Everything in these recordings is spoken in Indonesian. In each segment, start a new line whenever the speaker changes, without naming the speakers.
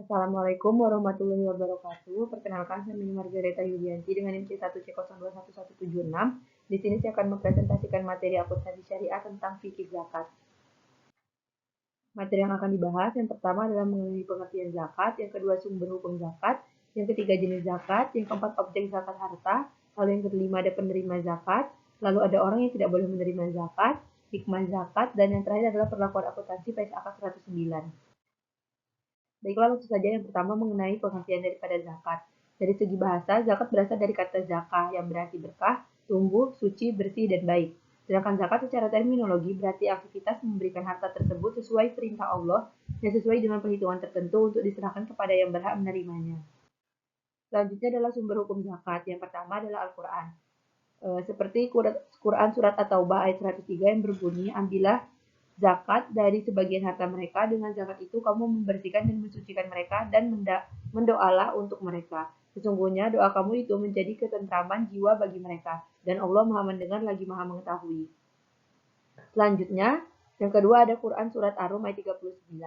Assalamualaikum warahmatullahi wabarakatuh. Perkenalkan, saya Margareta Yulianti dengan NIM C1C021176. Di sini saya akan mempresentasikan materi akuntansi syariah tentang fikih zakat. Materi yang akan dibahas yang pertama adalah mengenai pengertian zakat, yang kedua sumber hukum zakat, yang ketiga jenis zakat, yang keempat objek zakat harta, lalu yang kelima ada penerima zakat, lalu ada orang yang tidak boleh menerima zakat, hikmah zakat, dan yang terakhir adalah perlakuan akuntansi PSAK 109. Baiklah, langsung saja yang pertama mengenai pengertian daripada zakat. Dari segi bahasa, zakat berasal dari kata zakah yang berarti berkah, tumbuh, suci, bersih, dan baik. Sedangkan zakat secara terminologi berarti aktivitas memberikan harta tersebut sesuai perintah Allah dan sesuai dengan perhitungan tertentu untuk diserahkan kepada yang berhak menerimanya. Selanjutnya adalah sumber hukum zakat. Yang pertama adalah Al-Quran. Seperti Quran Surat At-Taubah ayat 103 yang berbunyi, ambillah zakat dari sebagian harta mereka, dengan zakat itu kamu membersihkan dan mensucikan mereka, dan mendoalah untuk mereka. Sesungguhnya doa kamu itu menjadi ketentraman jiwa bagi mereka, dan Allah Maha mendengar lagi Maha mengetahui. Selanjutnya, yang kedua ada Quran Surat Ar-Rum ayat 39.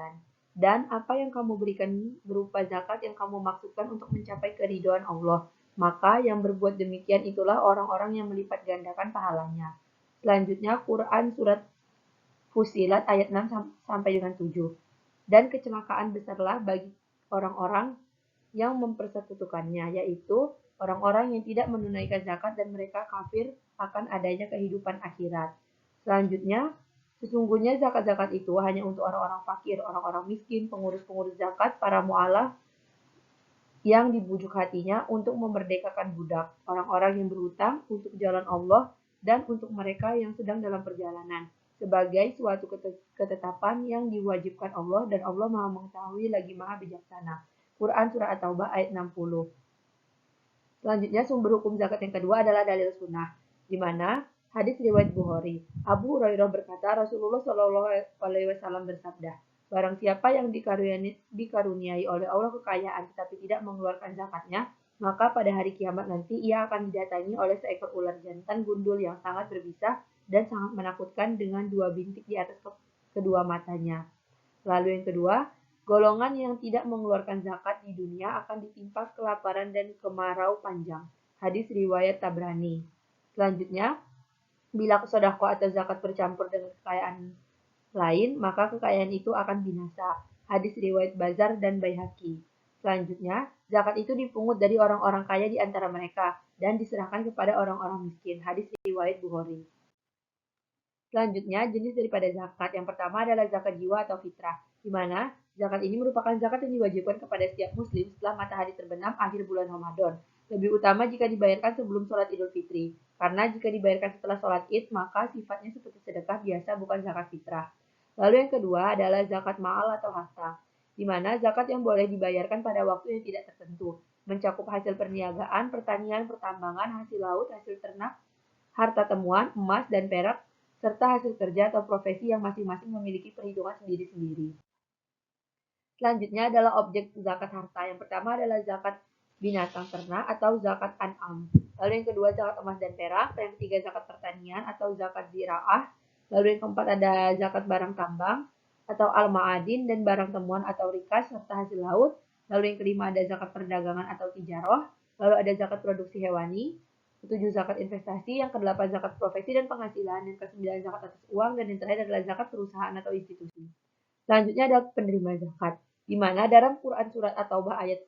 Dan apa yang kamu berikan berupa zakat yang kamu maksudkan untuk mencapai keridhaan Allah, maka yang berbuat demikian itulah orang-orang yang melipat gandakan pahalanya. Selanjutnya Quran Surat Fusilat ayat 6 sampai dengan 7. Dan kecelakaan besarlah bagi orang-orang yang mempersekutukannya, yaitu orang-orang yang tidak menunaikan zakat dan mereka kafir akan adanya kehidupan akhirat. Selanjutnya, sesungguhnya zakat-zakat itu hanya untuk orang-orang fakir, orang-orang miskin, pengurus-pengurus zakat, para mu'alaf yang dibujuk hatinya untuk memerdekakan budak, orang-orang yang berhutang untuk jalan Allah, dan untuk mereka yang sedang dalam perjalanan, sebagai suatu ketetapan yang diwajibkan Allah, dan Allah Maha mengetahui lagi Maha bijaksana. Quran Surah At-Taubah ayat 60. Selanjutnya sumber hukum zakat yang kedua adalah dalil sunnah, di mana hadis riwayat Bukhari. Abu Hurairah berkata, Rasulullah Shallallahu Alaihi Wasallam bersabda, barang siapa yang dikaruniai oleh Allah kekayaan tetapi tidak mengeluarkan zakatnya, maka pada hari kiamat nanti ia akan didatangi oleh seekor ular jantan gundul yang sangat berbisa dan sangat menakutkan dengan dua bintik di atas kedua matanya. Lalu yang kedua, golongan yang tidak mengeluarkan zakat di dunia akan ditimpa kelaparan dan kemarau panjang. Hadis riwayat Tabrani. Selanjutnya, bila sedekah atau zakat bercampur dengan kekayaan lain, maka kekayaan itu akan binasa. Hadis riwayat Bazar dan Baihaqi. Selanjutnya, zakat itu dipungut dari orang-orang kaya di antara mereka dan diserahkan kepada orang-orang miskin. Hadis riwayat Bukhari. Selanjutnya, jenis daripada zakat. Yang pertama adalah zakat jiwa atau fitrah, di mana zakat ini merupakan zakat yang diwajibkan kepada setiap muslim setelah matahari terbenam akhir bulan Ramadan. Lebih utama jika dibayarkan sebelum sholat Idul Fitri, karena jika dibayarkan setelah sholat Id, maka sifatnya seperti sedekah biasa, bukan zakat fitrah. Lalu yang kedua adalah zakat ma'al atau harta, di mana zakat yang boleh dibayarkan pada waktu yang tidak tertentu, mencakup hasil perniagaan, pertanian, pertambangan, hasil laut, hasil ternak, harta temuan, emas dan perak, serta hasil kerja atau profesi yang masing-masing memiliki perhitungan sendiri-sendiri. Selanjutnya adalah objek zakat harta. Yang pertama adalah zakat binatang ternak atau zakat an'am. Lalu yang kedua zakat emas dan perak. Yang ketiga zakat pertanian atau zakat ziraah. Lalu yang keempat ada zakat barang tambang atau al-ma'adin dan barang temuan atau rikas serta hasil laut. Lalu yang kelima ada zakat perdagangan atau tijaroh. Lalu ada zakat produksi hewani. Ketujuh zakat investasi, yang kedelapan zakat profesi dan penghasilan, yang kesembilan zakat atas uang, dan yang terakhir adalah zakat perusahaan atau institusi. Selanjutnya ada penerima zakat, di mana dalam Quran Surat At-Taubah ayat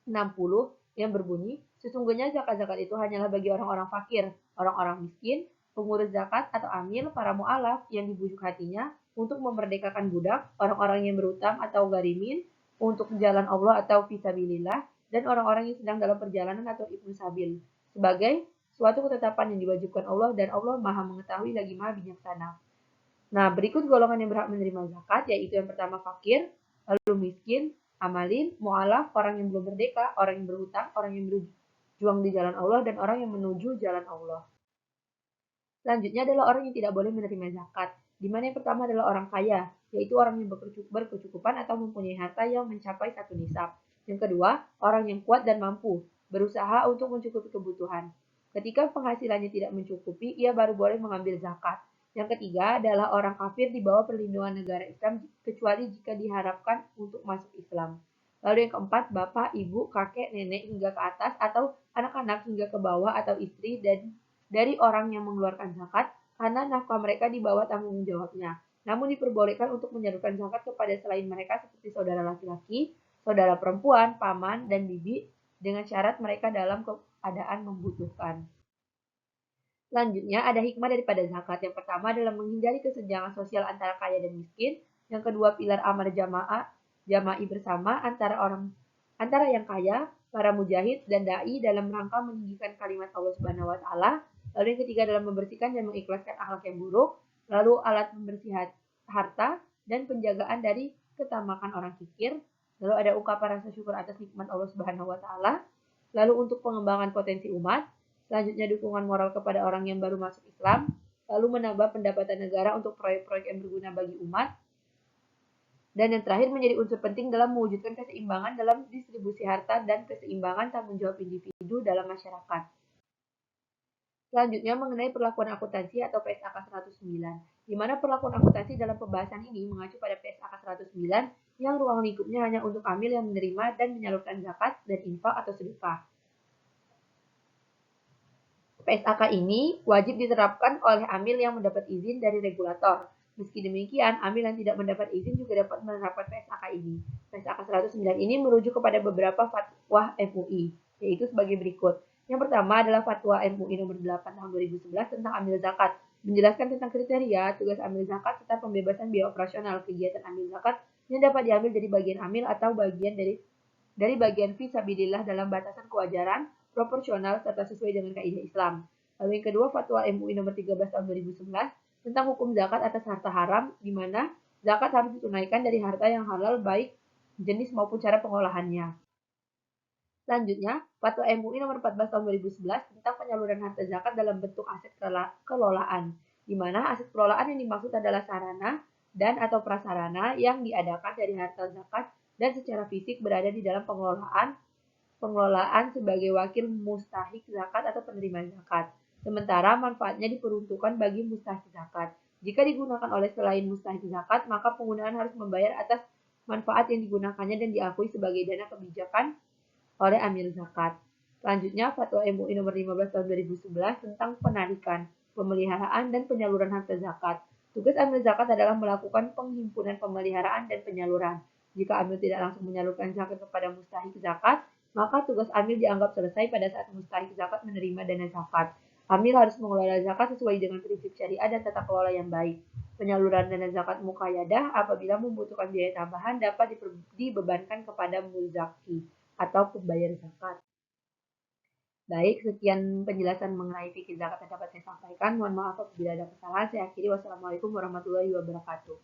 60 yang berbunyi, sesungguhnya zakat-zakat itu hanyalah bagi orang-orang fakir, orang-orang miskin, pengurus zakat atau amil, para mu'alaf yang dibujuk hatinya untuk memerdekakan budak, orang-orang yang berutang atau garimin untuk jalan Allah atau fisabilillah, dan orang-orang yang sedang dalam perjalanan atau ibnu sabil, sebagai suatu ketetapan yang diwajibkan Allah, dan Allah Maha mengetahui lagi Maha bijaksana. Nah, berikut golongan yang berhak menerima zakat, yaitu yang pertama fakir, lalu miskin, amalin, mu'alaf, orang yang belum merdeka, orang yang berhutang, orang yang berjuang di jalan Allah, dan orang yang menuju jalan Allah. Selanjutnya adalah orang yang tidak boleh menerima zakat, di mana yang pertama adalah orang kaya, yaitu orang yang berkecukupan atau mempunyai harta yang mencapai satu nisab. Yang kedua, orang yang kuat dan mampu, berusaha untuk mencukupi kebutuhan. Ketika penghasilannya tidak mencukupi, ia baru boleh mengambil zakat. Yang ketiga adalah orang kafir di bawah perlindungan negara Islam, kecuali jika diharapkan untuk masuk Islam. Lalu yang keempat, bapak, ibu, kakek, nenek hingga ke atas atau anak-anak hingga ke bawah atau istri dan dari orang yang mengeluarkan zakat karena nafkah mereka di bawah tanggung jawabnya. Namun diperbolehkan untuk menyalurkan zakat kepada selain mereka seperti saudara laki-laki, saudara perempuan, paman, dan bibi dengan syarat mereka dalam keadaan membutuhkan. Selanjutnya, ada hikmah daripada zakat. Yang pertama adalah menghindari kesenjangan sosial antara kaya dan miskin. Yang kedua, pilar amal jama'i bersama antara yang kaya, para mujahid dan dai dalam rangka meninggikan kalimat Allah Subhanahu wa taala. Lalu yang ketiga adalah membersihkan dan mengikhlaskan akhlak yang buruk. Lalu alat membersih harta dan penjagaan dari ketamakan orang kikir. Lalu ada ungkapan rasa syukur atas nikmat Allah Subhanahu wa taala. Lalu untuk pengembangan potensi umat, selanjutnya dukungan moral kepada orang yang baru masuk Islam, lalu menambah pendapatan negara untuk proyek-proyek yang berguna bagi umat, dan yang terakhir menjadi unsur penting dalam mewujudkan keseimbangan dalam distribusi harta dan keseimbangan tanggung jawab individu dalam masyarakat. Selanjutnya mengenai perlakuan akuntansi atau PSAK 109, di mana perlakuan akuntansi dalam pembahasan ini mengacu pada PSAK 109 yang ruang lingkupnya hanya untuk amil yang menerima dan menyalurkan zakat dan infak atau sedekah. PSAK ini wajib diterapkan oleh amil yang mendapat izin dari regulator. Meski demikian, amil yang tidak mendapat izin juga dapat menerapkan PSAK ini. PSAK 109 ini merujuk kepada beberapa fatwa MUI, yaitu sebagai berikut. Yang pertama adalah fatwa MUI nomor 8 tahun 2011 tentang amil zakat, menjelaskan tentang kriteria, tugas amil zakat, serta pembebasan biaya operasional kegiatan amil zakat yang dapat diambil dari bagian amil atau bagian dari bagian fisabilillah dalam batasan kewajaran, proporsional, serta sesuai dengan kaidah Islam. Lalu yang kedua, fatwa MUI nomor 13 tahun 2011 tentang hukum zakat atas harta haram, di mana zakat harus ditunaikan dari harta yang halal baik jenis maupun cara pengolahannya. Selanjutnya, fatwa MUI nomor 14 tahun 2011 tentang penyaluran harta zakat dalam bentuk aset kelolaan, di mana aset kelolaan yang dimaksud adalah sarana dan atau prasarana yang diadakan dari harta zakat dan secara fisik berada di dalam pengelolaan sebagai wakil mustahik zakat atau penerima zakat. Sementara manfaatnya diperuntukkan bagi mustahik zakat. Jika digunakan oleh selain mustahik zakat, maka penggunaan harus membayar atas manfaat yang digunakannya dan diakui sebagai dana kebijakan oleh amil zakat. Selanjutnya, Fatwa MUI nomor 15 tahun 2011 tentang penarikan, pemeliharaan, dan penyaluran harta zakat. Tugas amil zakat adalah melakukan penghimpunan pemeliharaan dan penyaluran. Jika amil tidak langsung menyalurkan zakat kepada mustahik zakat, maka tugas amil dianggap selesai pada saat mustahik zakat menerima dana zakat. Amil harus mengelola zakat sesuai dengan prinsip syariah dan tata kelola yang baik. Penyaluran dana zakat muqayyadah apabila membutuhkan biaya tambahan dapat dibebankan kepada muzaki atau pembayar zakat. Baik, sekian penjelasan mengenai fikih zakat yang dapat saya sampaikan. Mohon maaf apabila ada kesalahan. Saya akhiri. Wassalamualaikum warahmatullahi wabarakatuh.